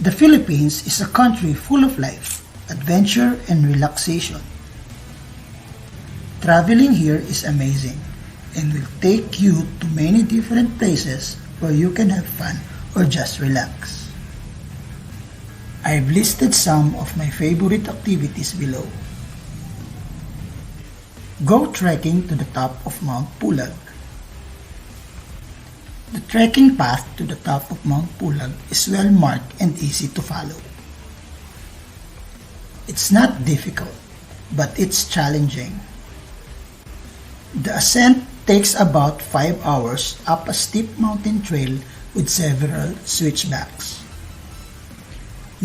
The Philippines is a country full of life, adventure, and relaxation. Traveling here is amazing and will take you to many different places where you can have fun or just relax. I've listed some of my favorite activities below. Go trekking to the top of Mount Pulag. The trekking path to the top of Mount Pulag is well marked and easy to follow. It's not difficult, but it's challenging. The ascent takes about 5 hours up a steep mountain trail with several switchbacks.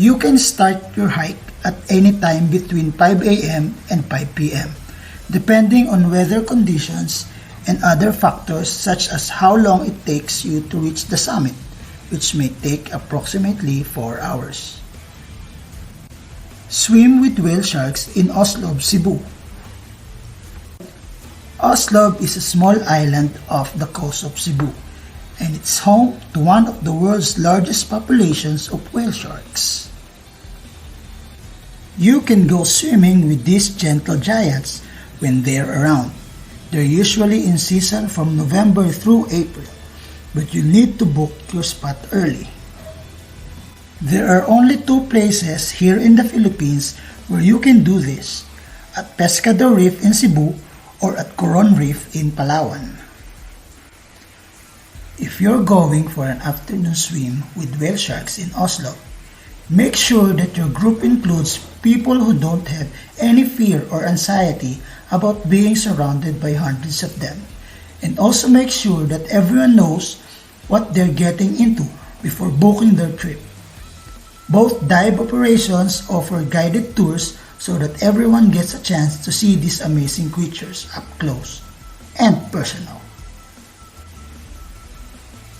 You can start your hike at any time between 5 a.m. and 5 p.m. depending on weather conditions and other factors such as how long it takes you to reach the summit, which may take approximately 4 hours. Swim with whale sharks in Oslob, Cebu. Oslob is a small island off the coast of Cebu, and it's home to one of the world's largest populations of whale sharks. You can go swimming with these gentle giants when they're around. They're usually in season from November through April, but you need to book your spot early. There are only 2 places here in the Philippines where you can do this, at Pescador Reef in Cebu or at Coron Reef in Palawan. If you're going for an afternoon swim with whale sharks in Oslo, make sure that your group includes people who don't have any fear or anxiety about being surrounded by hundreds of them, and also make sure that everyone knows what they're getting into before booking their trip. Both dive operations offer guided tours so that everyone gets a chance to see these amazing creatures up close and personal.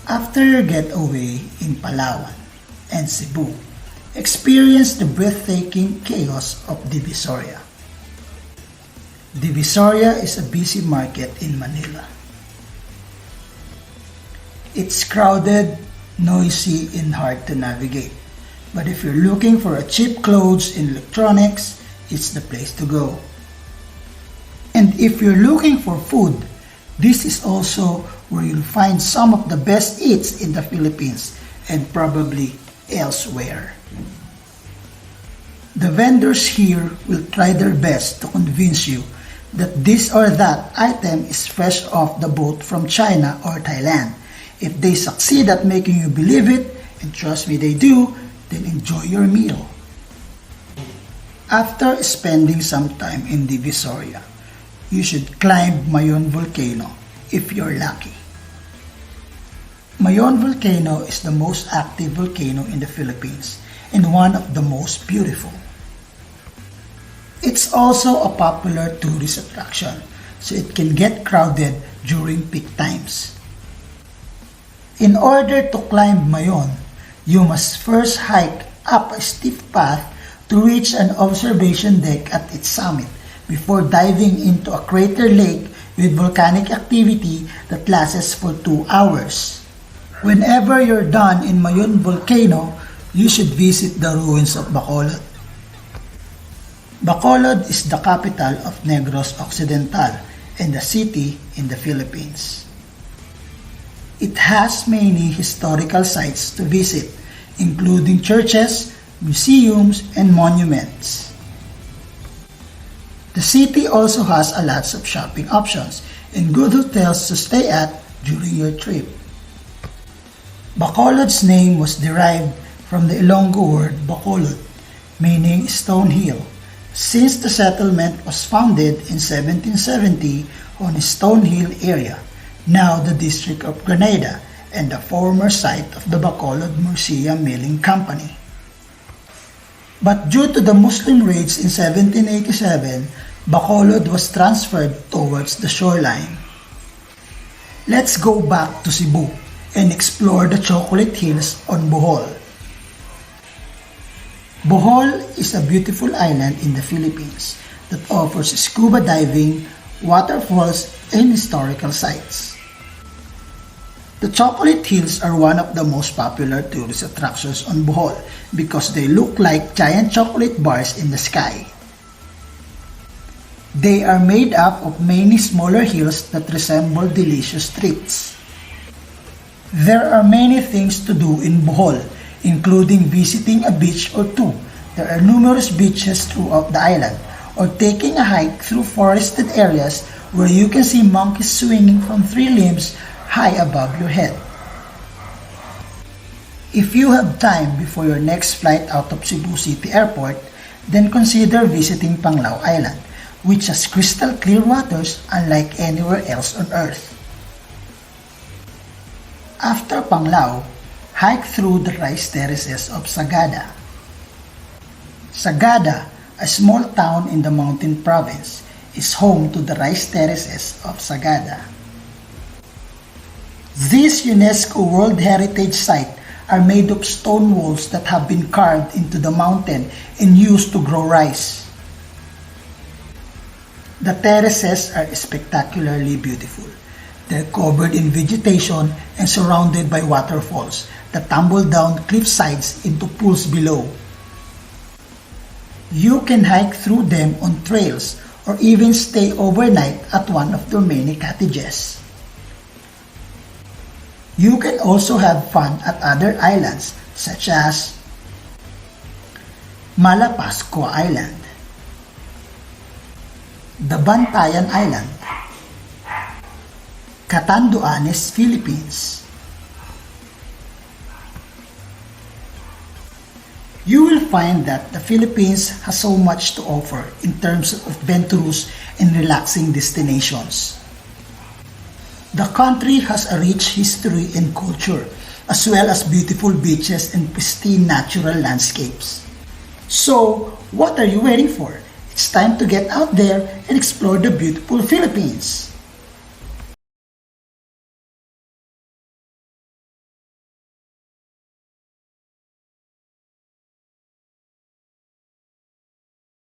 After your getaway in Palawan and Cebu, experience the breathtaking chaos of Divisoria. Divisoria is a busy market in Manila. It's crowded, noisy, and hard to navigate. But if you're looking for cheap clothes and electronics, it's the place to go. And if you're looking for food, this is also where you'll find some of the best eats in the Philippines and probably elsewhere. The vendors here will try their best to convince you that this or that item is fresh off the boat from China or Thailand. If they succeed at making you believe it, and trust me they do, then enjoy your meal. After spending some time in Divisoria, you should climb Mayon Volcano if you're lucky. Mayon Volcano is the most active volcano in the Philippines and one of the most beautiful. It's also a popular tourist attraction, so it can get crowded during peak times. In order to climb Mayon, you must first hike up a steep path to reach an observation deck at its summit before diving into a crater lake with volcanic activity that lasts for 2 hours. Whenever you're done in Mayon Volcano, you should visit the ruins of Bacolod. Bacolod is the capital of Negros Occidental and a city in the Philippines. It has many historical sites to visit, including churches, museums, and monuments. The city also has a lot of shopping options and good hotels to stay at during your trip. Bacolod's name was derived from the Ilonggo word Bacolod, meaning stone hill, since the settlement was founded in 1770 on a Stone Hill area, now the district of Grenada and the former site of the Bacolod Murcia Milling Company. But due to the Muslim raids in 1787, Bacolod was transferred towards the shoreline. Let's go back to Cebu and explore the chocolate hills on Bohol. Bohol is a beautiful island in the Philippines that offers scuba diving, waterfalls, and historical sites. The Chocolate Hills are one of the most popular tourist attractions on Bohol because they look like giant chocolate bars in the sky. They are made up of many smaller hills that resemble delicious treats. There are many things to do in Bohol, including visiting a beach or two. There are numerous beaches throughout the island, or taking a hike through forested areas where you can see monkeys swinging from 3 limbs high above your head. If you have time before your next flight out of Cebu City Airport, then consider visiting Panglao Island, which has crystal clear waters unlike anywhere else on Earth. After Panglao, hike through the rice terraces of Sagada. Sagada, a small town in the Mountain Province, is home to the rice terraces of Sagada. These UNESCO World Heritage Site are made of stone walls that have been carved into the mountain and used to grow rice. The terraces are spectacularly beautiful. They're covered in vegetation and surrounded by waterfalls that tumble down cliff sides into pools below. You can hike through them on trails or even stay overnight at one of their many cottages. You can also have fun at other islands such as Malapascua Island, the Bantayan Island, Catanduanes, Philippines. You will find that the Philippines has so much to offer in terms of adventurous and relaxing destinations. The country has a rich history and culture, as well as beautiful beaches and pristine natural landscapes. So, what are you waiting for? It's time to get out there and explore the beautiful Philippines.